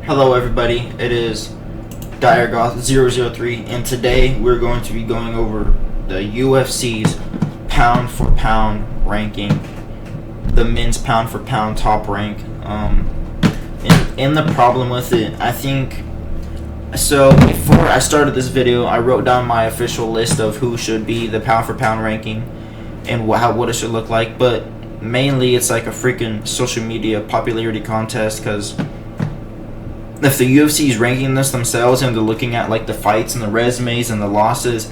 Hello everybody, it is DireGoth003 and today we're going to be going over the UFC's pound for pound ranking, the men's pound for pound top rank. And the problem with it, I think, so before I started this video I wrote down my official list of who should be the pound for pound ranking and what it should look like, but mainly it's like a freaking social media popularity contest, because if the UFC is ranking this themselves and they're looking at like the fights and the resumes and the losses,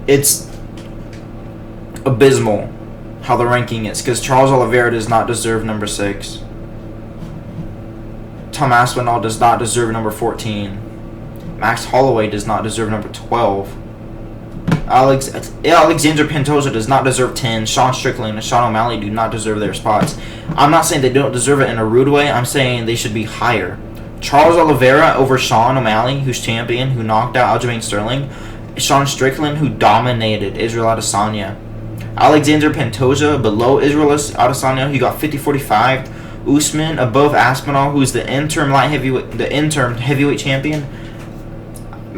it's abysmal how the ranking is, because Charles Oliveira does not deserve number 6. Tom Aspinall does not deserve number 14. Max Holloway does not deserve number 12. Alexander Pantoja does not deserve 10. Sean Strickland and Sean O'Malley do not deserve their spots. I'm not saying they don't deserve it in a rude way. I'm saying they should be higher. Charles Oliveira over Sean O'Malley, who's champion, who knocked out Aljamain Sterling. Sean Strickland, who dominated Israel Adesanya. Alexander Pantoja below Israel Adesanya, he got 50-45. Usman above Aspinall, who's the interim heavyweight champion.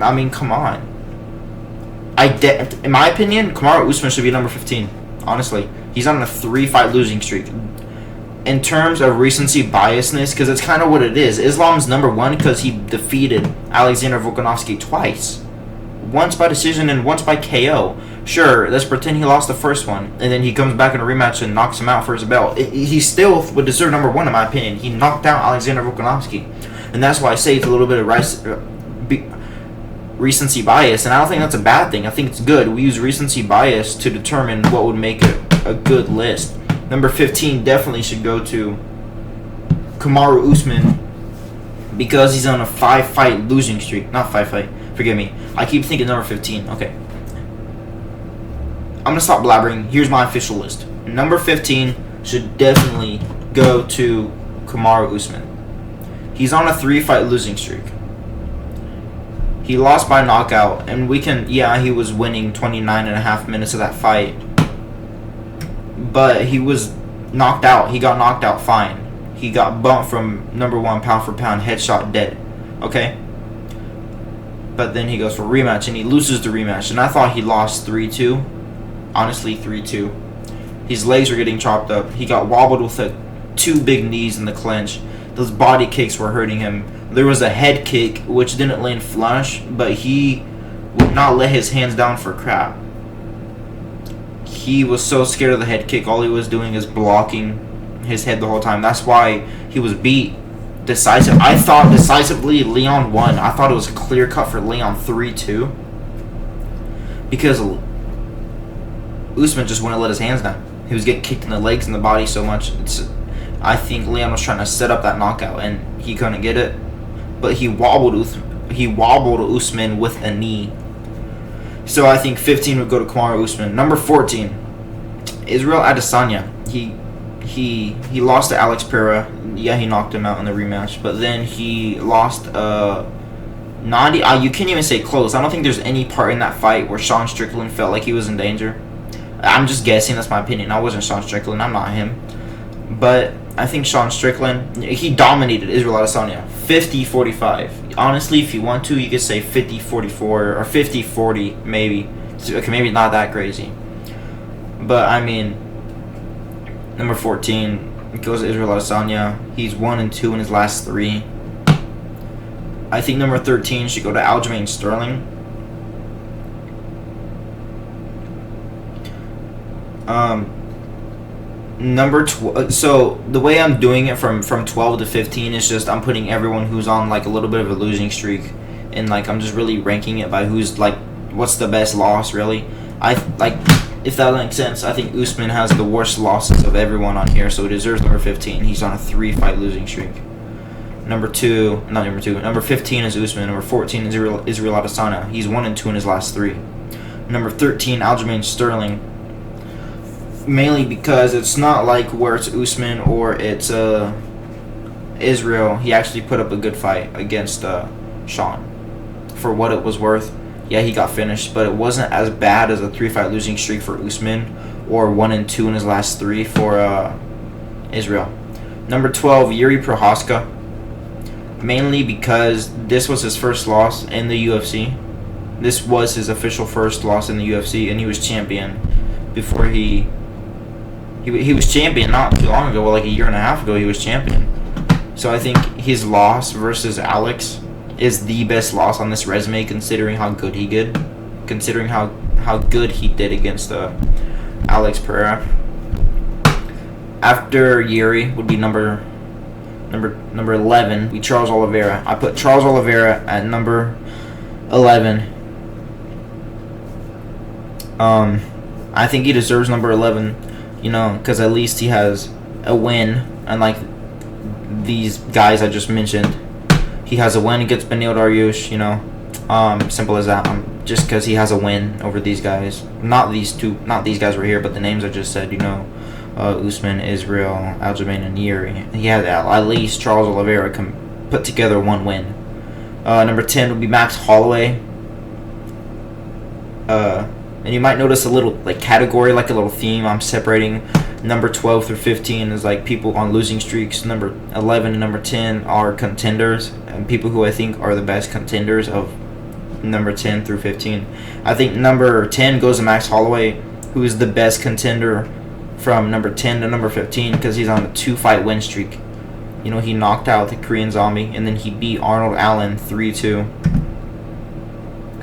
I mean, come on. In my opinion, Kamaru Usman should be number 15. Honestly, he's on a 3-fight losing streak. In terms of recency biasness, because it's kind of what it is. Islam's number 1 because he defeated Alexander Volkanovski twice. Once by decision and once by KO. Sure, let's pretend he lost the first one, and then he comes back in a rematch and knocks him out for his belt. He still would deserve number 1 in my opinion. He knocked out Alexander Volkanovski. And that's why I say it's a little bit of recency bias, and I don't think that's a bad thing. I think it's good. We use recency bias to determine what would make a good list. Number 15 definitely should go to Kamaru Usman because he's on a 5-fight losing streak. Not 5-fight. Forgive me. I keep thinking number 15. Okay. I'm going to stop blabbering. Here's my official list. Number 15 should definitely go to Kamaru Usman. He's on a 3-fight losing streak. He lost by knockout, and he was winning 29.5 minutes of that fight. But he was knocked out. He got knocked out fine. He got bumped from number 1 pound for pound, headshot dead. Okay? But then he goes for a rematch, and he loses the rematch. And I thought he lost 3-2. Honestly, 3-2. His legs were getting chopped up. He got wobbled with 2 big knees in the clinch. Those body kicks were hurting him. There was a head kick, which didn't land flush, but he would not let his hands down for crap. He was so scared of the head kick, all he was doing is blocking his head the whole time. That's why he was beat decisive. I thought decisively Leon won. I thought it was clear cut for Leon 3-2. Because Usman just wouldn't let his hands down. He was getting kicked in the legs and the body so much. I think Leon was trying to set up that knockout and he couldn't get it. But he wobbled Usman with a knee. So I think 15 would go to Kamaru Usman. Number 14, Israel Adesanya. He lost to Alex Pereira. Yeah, he knocked him out in the rematch. But then he lost you can't even say close. I don't think there's any part in that fight where Sean Strickland felt like he was in danger. I'm just guessing. That's my opinion. I wasn't Sean Strickland. I'm not him. But I think Sean Strickland, he dominated Israel Adesanya 50-45. Honestly, if you want to, you could say 50-44 or 50-40 maybe. Okay, maybe not that crazy. But I mean, number 14 goes to Israel Adesanya. He's 1-2 in his last 3. I think number 13 should go to Aljamain Sterling. Number 12. So the way I'm doing it from 12 to 15 is just I'm putting everyone who's on like a little bit of a losing streak, and like I'm just really ranking it by who's like what's the best loss really. I like, if that makes sense. I think Usman has the worst losses of everyone on here, so he deserves number 15. He's on a 3-fight losing streak. Number 15 is Usman. Number 14 is Israel Adesanya. He's 1-2 in his last 3. Number 13, Aljamain Sterling. Mainly because it's not like where it's Usman or it's Israel. He actually put up a good fight against Sean. For what it was worth, yeah, he got finished, but it wasn't as bad as a 3-fight losing streak for Usman or 1-2 in his last 3 for Israel. Number 12, Yuri Prochazka. mainly because this was his first loss in the UFC. This was his official first loss in the UFC, and he was champion before he was champion not too long ago. Well, like a year and a half ago, he was champion. So I think his loss versus Alex is the best loss on this resume, considering how good he did, considering how good he did against Alex Pereira. After Yuri would be number 11. Be Charles Oliveira. I put Charles Oliveira at number 11. I think he deserves number 11, because at least he has a win, unlike these guys I just mentioned. He has a win against Beneil Dariush, simple as that. Just because he has a win over these guys. Not these guys right here, but the names I just said, Usman, Israel, Aljamain, and Yuri. He had at least Charles Oliveira can put together one win. Number 10 would be Max Holloway. And you might notice a little category, like a little theme. I'm separating number 12 through 15 is like people on losing streaks. Number 11 and number 10 are contenders, and people who I think are the best contenders of number 10 through 15. I think number 10 goes to Max Holloway, who is the best contender from number 10 to number 15 because he's on a 2-fight win streak. He knocked out the Korean Zombie, and then he beat Arnold Allen 3-2.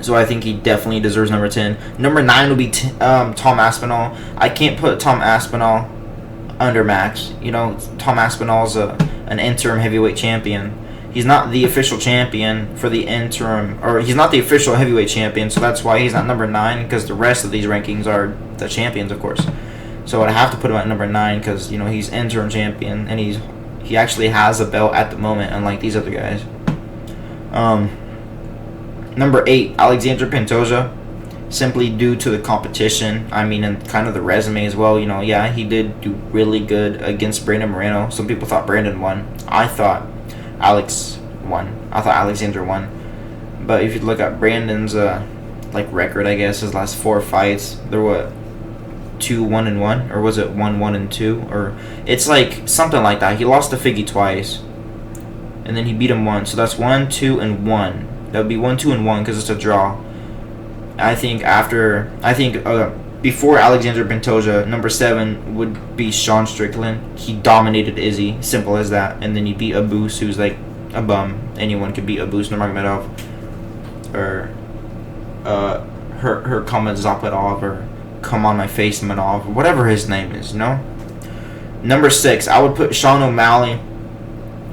So I think he definitely deserves number 10. Number 9 will be Tom Aspinall. I can't put Tom Aspinall under Max. Tom Aspinall's an interim heavyweight champion. He's not the official champion for the interim, or he's not the official heavyweight champion, so that's why he's not number 9, because the rest of these rankings are the champions, of course. So I'd have to put him at number 9 because, he's interim champion, and he actually has a belt at the moment, unlike these other guys. Number 8, Alexander Pantoja, simply due to the competition. And kind of the resume as well. Yeah, he did do really good against Brandon Moreno. Some people thought Brandon won. I thought Alex won. I thought Alexander won. But if you look at Brandon's record, I guess his last 4 fights, there were 2-1-1, or was it 1-1-2, or it's like something like that. He lost to Figgy twice, and then he beat him once. So that's 1-2-1. That would be 1-2-1 because it's a draw. I think before Alexander Pantoja, number 7 would be Sean Strickland. He dominated Izzy, simple as that. And then he beat Abus, who's like a bum. Anyone could beat Abus Nurmagomedov, or Hurkacz Zapatov, or Come On My Face Manov, whatever his name is. Number 6, I would put Sean O'Malley,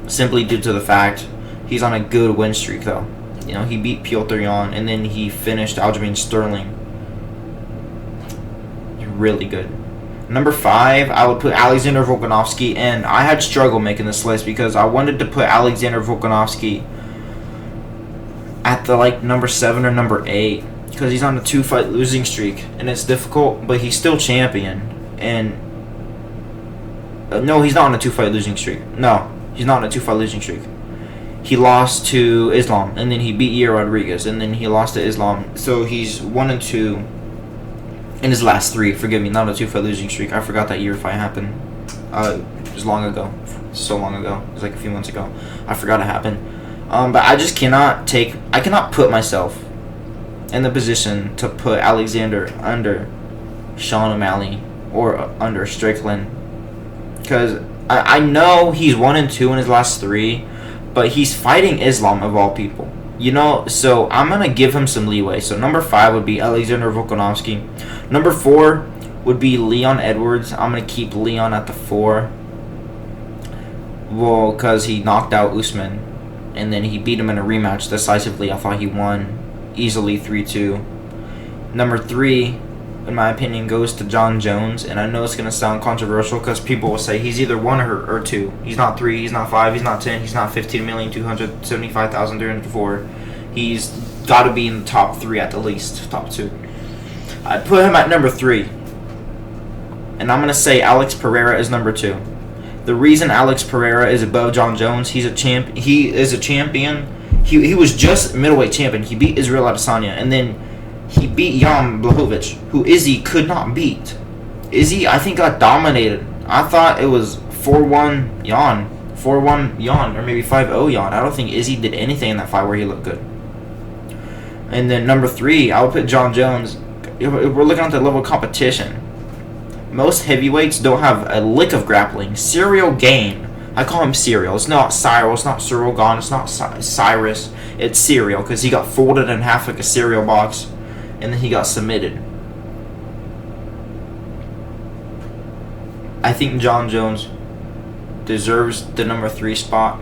simply due to the fact he's on a good win streak though. He beat Piotr Jan, and then he finished Aljamain Sterling. Really good. Number 5, I would put Alexander Volkanovski, and I had struggle making this list because I wanted to put Alexander Volkanovski at the number 7 or number 8 because he's on a 2-fight losing streak, and it's difficult, but he's still champion. And no, he's not on a 2-fight losing streak. No, he's not on a 2-fight losing streak. He lost to Islam, and then he beat Yair Rodriguez, and then he lost to Islam. So he's 1-2 in his last 3. Forgive me, not a 2-fight losing streak. I forgot that Yair fight happened. It was long ago, so long ago. It was like a few months ago. I forgot it happened. But I just cannot put myself in the position to put Alexander under Sean O'Malley or under Strickland, because I know he's 1-2 in his last 3. But he's fighting Islam of all people, so I'm going to give him some leeway. So number 5 would be Alexander Volkanovski. Number 4 would be Leon Edwards. I'm going to keep Leon at the 4. Well, because he knocked out Usman, and then he beat him in a rematch decisively. I thought he won easily 3-2. Number 3, in my opinion, goes to John Jones, and I know it's going to sound controversial because people will say he's either 1 or 2. He's not 3, he's not 5, he's not 10, he's not 15,275,304. He's got to be in the top 3 at the least, top 2. I put him at number 3, and I'm going to say Alex Pereira is number 2. The reason Alex Pereira is above John Jones, he is a champion. He was just middleweight champion. He beat Israel Adesanya, and then he beat Jan Blachowicz, who Izzy could not beat. Izzy, I think, got dominated. I thought it was 4-1 Jan, 4-1 Jan, or maybe 5-0 Jan. I don't think Izzy did anything in that fight where he looked good. And then number 3, I would put John Jones. If we're looking at the level of competition, most heavyweights don't have a lick of grappling. Ciryl Gane. I call him Cyril. It's not Cyril. It's not Cyril Gane. It's not Cyrus. It's Cyril because he got folded in half like a cereal box, and then he got submitted. I think John Jones deserves the number 3 spot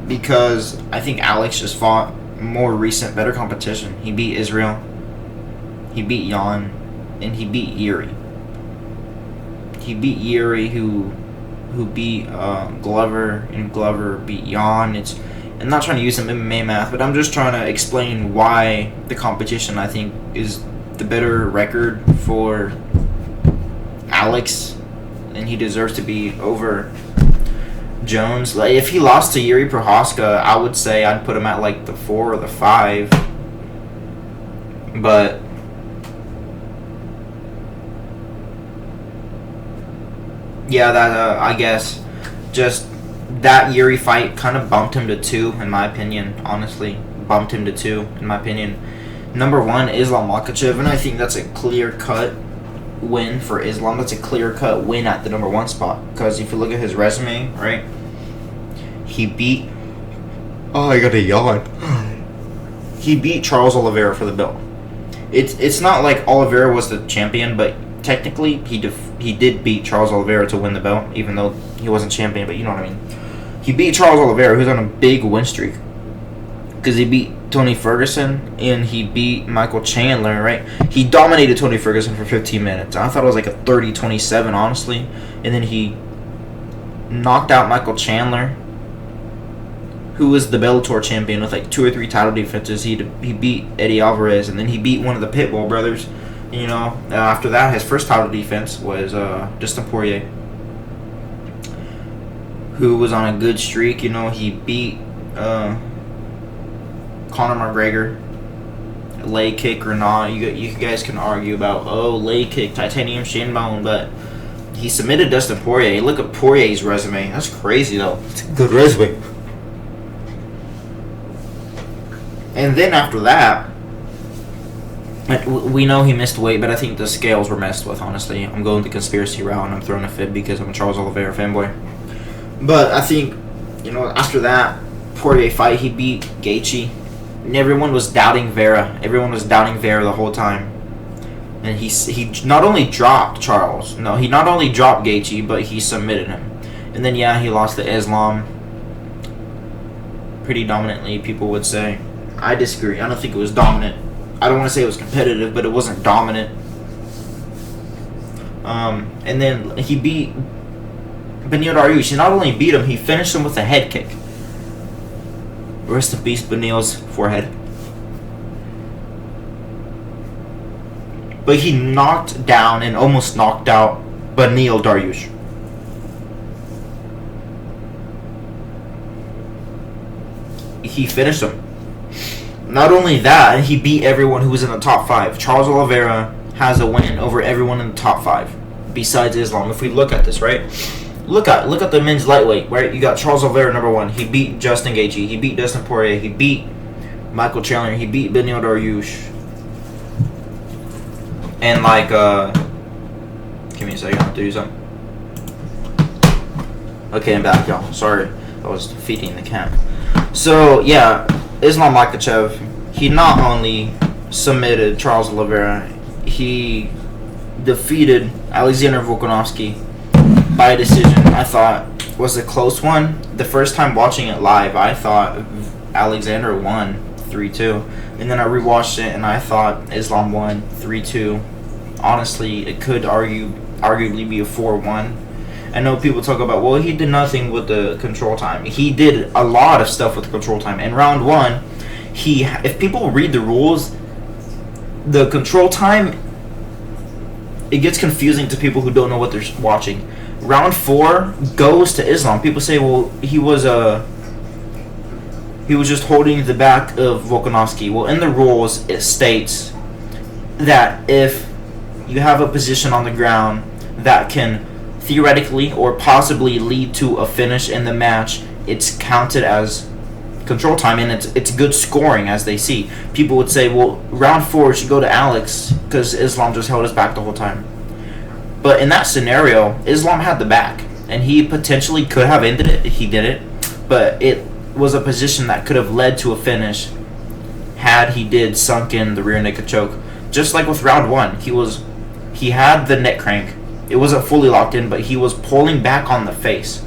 because I think Alex just fought more recent, better competition. He beat Israel, he beat Jan, and he beat Yuri. He beat Yuri, who beat Glover, and Glover beat Jan. I'm not trying to use some MMA math, but I'm just trying to explain why the competition, I think, is the better record for Alex, and he deserves to be over Jones. Like, if he lost to Yuri Prohaska, I would say I'd put him at like the 4 or the 5. But yeah, that I guess just that Yuri fight kind of bumped him to 2 in my opinion. Honestly, bumped him to 2 in my opinion. Number 1, Islam Makhachev, and I think that's a clear-cut win for Islam. That's a clear-cut win at the number 1 spot. Because if you look at his resume, right, he beat... Oh, I got a yawn. He beat Charles Oliveira for the belt. It's not like Oliveira was the champion, but technically he did beat Charles Oliveira to win the belt, even though he wasn't champion, but you know what I mean. He beat Charles Oliveira, who's on a big win streak. Because he beat Tony Ferguson, and he beat Michael Chandler, right? He dominated Tony Ferguson for 15 minutes. I thought it was like a 30-27, honestly. And then he knocked out Michael Chandler, who was the Bellator champion with like 2 or 3 title defenses. He beat Eddie Alvarez, and then he beat one of the Pitbull brothers. You know, after that, his first title defense was Dustin Poirier, who was on a good streak. You know, he beat Conor McGregor, leg kick or not. You guys can argue about, leg kick, titanium shin bone, but he submitted Dustin Poirier. Look at Poirier's resume. That's crazy, though. It's a good resume. And then after that, we know he missed weight, but I think the scales were messed with, honestly. I'm going the conspiracy route, and I'm throwing a fib because I'm a Charles Oliveira fanboy. But I think, you know, after that Poirier fight, he beat Gaethje. And everyone was doubting Vera. Everyone was doubting Vera the whole time. And he not only dropped Charles. No, he not only dropped Gaethje, but he submitted him. And then, yeah, he lost to Islam. Pretty dominantly, people would say. I disagree. I don't think it was dominant. I don't want to say it was competitive, but it wasn't dominant. And then he beat Beneil Dariush. He not only beat him, he finished him with a head kick. Rest in peace, Beneil's forehead. But he knocked down and almost knocked out Beneil Dariush. He finished him. Not only that, he beat everyone who was in the top 5. Charles Oliveira has a win over everyone in the top 5, besides Islam. If we look at this, right? Look at the men's lightweight, right? You got Charles Oliveira, number 1. He beat Justin Gaethje. He beat Dustin Poirier. He beat Michael Chandler. He beat Beneil Dariush. And like, give me a second. I have to do something. Okay, I'm back, y'all. Sorry, I was feeding the cat. So yeah, Islam Makhachev, he not only submitted Charles Oliveira, he defeated Alexander Volkanovski by decision. I thought was a close one. The first time watching it live, I thought Alexander won 3-2. And then I rewatched it and I thought Islam won 3-2. Honestly, it could arguably be a 4-1. I know people talk about, well, he did nothing with the control time. He did a lot of stuff with the control time. In round 1, if people read the rules, the control time, it gets confusing to people who don't know what they're watching. Round 4 goes to Islam. People say, well, he was just holding the back of Volkanovski. Well, in the rules, it states that if you have a position on the ground that can theoretically or possibly lead to a finish in the match, it's counted as control time, and it's good scoring, as they see. People would say, well, round 4 should go to Alex because Islam just held us back the whole time. But in that scenario, Islam had the back, and he potentially could have ended it. He did it, but it was a position that could have led to a finish had he did sunk in the rear naked choke. Just like with round 1, he had the neck crank. It wasn't fully locked in, but he was pulling back on the face.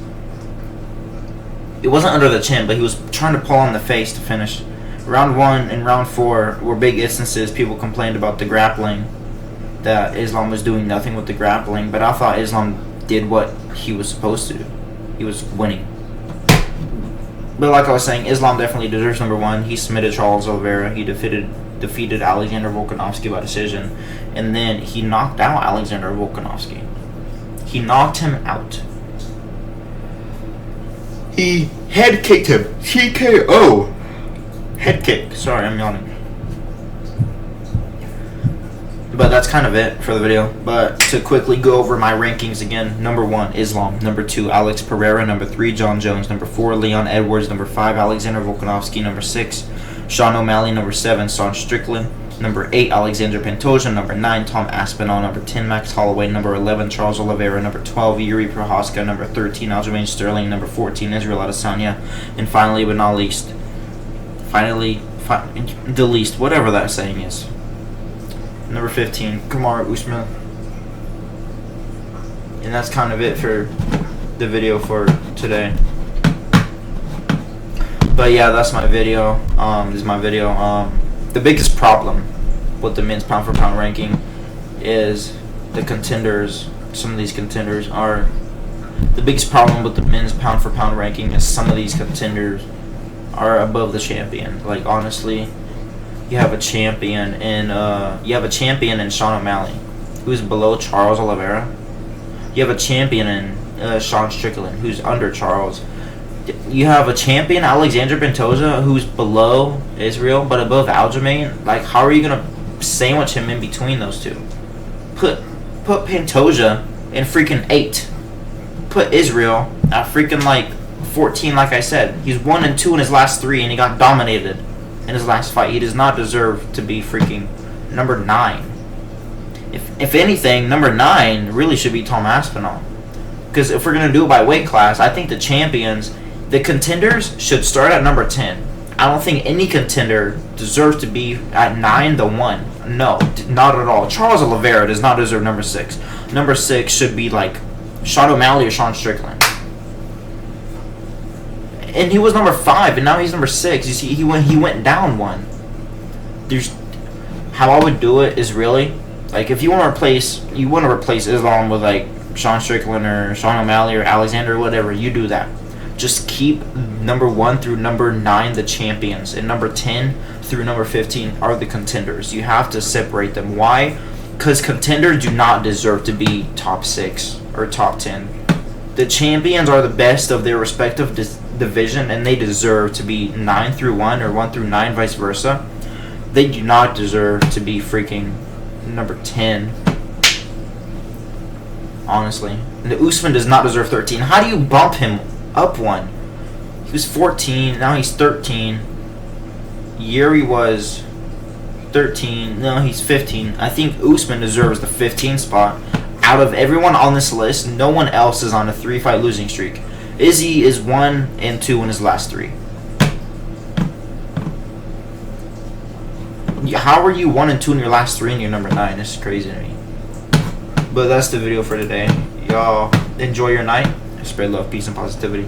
It wasn't under the chin, but he was trying to pull on the face to finish. Round 1 and round 4 were big instances. People complained about the grappling, that Islam was doing nothing with the grappling, but I thought Islam did what he was supposed to do. He was winning. But like I was saying, Islam definitely deserves number 1. He submitted Charles Oliveira. He defeated Alexander Volkanovski by decision, and then he knocked out Alexander Volkanovski. He knocked him out. He head kicked him. TKO. Head kick. Sorry, I'm yawning. But that's kind of it for the video. But to quickly go over my rankings again: number 1, Islam; number 2, Alex Pereira; number 3, John Jones; number 4, Leon Edwards; number 5, Alexander Volkanovski; number 6, Sean O'Malley; number 7, Sean Strickland; number 8, Alexander Pantoja; number 9, Tom Aspinall; number 10, Max Holloway; number 11, Charles Oliveira; number 12, Yuri Prohaska; number 13, Aljamain Sterling; number 14, Israel Adesanya; and finally, but not least, whatever that saying is, number 15, Kamaru Usman. And that's kind of it for the video for today. But yeah, that's my video. This is my video. The biggest problem with the men's pound for pound ranking is the contenders. Some of these contenders are the biggest problem with the men's pound for pound ranking is some of these contenders are above the champion. Like, honestly, you have a champion in Sean O'Malley, who's below Charles Oliveira. You have a champion in Sean Strickland, who's under Charles. You have a champion, Alexander Pantoja, who's below Israel but above Aljamain. Like, how are you gonna sandwich him in between those two? Put Pantoja in freaking 8. Put Israel at freaking like 14. Like I said, he's 1-2 in his last 3, and he got dominated in his last fight. He does not deserve to be freaking number 9. If anything, number 9 really should be Tom Aspinall. Because if we're gonna do it by weight class, I think the contenders should start at number 10. I don't think any contender deserves to be at 9 the 1. No, not at all. Charles Oliveira does not deserve number 6. Number 6 should be like Sean O'Malley or Sean Strickland. And he was number 5, and now he's number 6. You see, he went down 1. How I would do it is really like, if you want to replace Islam with like Sean Strickland or Sean O'Malley or Alexander or whatever, you do that. Just keep number 1 through number 9 the champions, and number 10 through number 15 are the contenders. You have to separate them. Why? Because contenders do not deserve to be top 6 or top 10. The champions are the best of their respective division, and they deserve to be 9 through 1 or 1 through 9, vice versa. They do not deserve to be freaking number 10. Honestly. And the Usman does not deserve 13. How do you bump him up 1? He was 14, now he's 13. Yuri was 13, now he's 15. I think Usman deserves the 15 spot. Out of everyone on this list, no one else is on a 3-fight losing streak. Izzy is 1-2 in his last 3. How are you 1-2 in your last 3 and you're number 9? This is crazy to me. But that's the video for today. Y'all enjoy your night. Spread love, peace, and positivity.